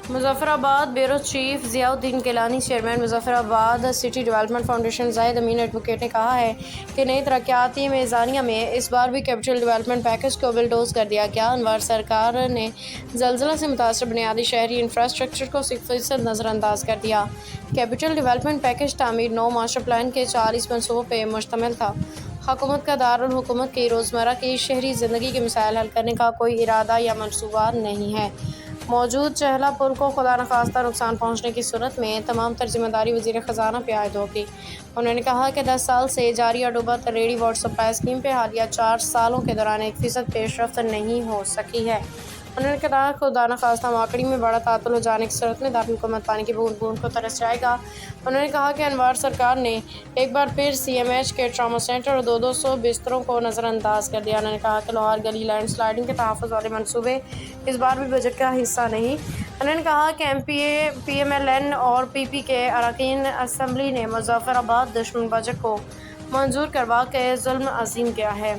Muzaffarabad bureau chief Ziauddin Gilani chairman Muzaffarabad city development foundation Zahid Amin advocate نے کہا ہے کہ نئی ترقیاتی میزانیہ میں اس بار بھی کیپٹل ڈیولپمنٹ پیکج کو بلڈوز کر دیا گیا۔ انوار سرکار نے زلزلہ سے متاثرہ بنیادی شہری انفراسٹرکچر کو 100% نظر انداز کر دیا۔ کیپٹل ڈیولپمنٹ پیکج تعمیر 9 ماسٹر پلان کے 40 منصوبوں پہ مشتمل تھا۔ حکومت کا دارالحکومت کی روزمرہ کی شہری زندگی کے مسائل حل کرنے کا کوئی ارادہ یا منصوبہ نہیں ہے۔ موجود چہلہ پل کو خدا نخواستہ نقصان پہنچنے کی صورت میں تمام تر ذمہ داری وزیر خزانہ پہ عائد ہوگی۔ انہوں نے کہا کہ 10 سال سے جاری اڈوبہ تریڑی واٹر سپلائی اسکیم پہ حالیہ 4 سالوں کے دوران 1% پیش رفت نہیں ہو سکی ہے۔ انہوں نے کہا کہ خدا نخواستہ مواقع میں بڑا تعطل ہو جانے کی صورت میں دارالحکومت پانی کی بوند بوند کو ترس جائے گا۔ انہوں نے کہا کہ انوار سرکار نے ایک بار پھر سی ایم ایچ کے ٹراما سینٹر اور 200 بستروں کو نظر انداز کر دیا۔ انہوں نے کہا کہ لوہار گلی لینڈ سلائڈنگ کے تحفظ والے منصوبے اس بار بھی بجٹ کا حصہ نہیں۔ انہوں نے کہا کہ ایم پی اے، پی ایم ایل این اور پی پی کے اراکین اسمبلی نے مظفرآباد دشمن بجٹ کو منظور کروا کے ظلم عظیم کیا ہے۔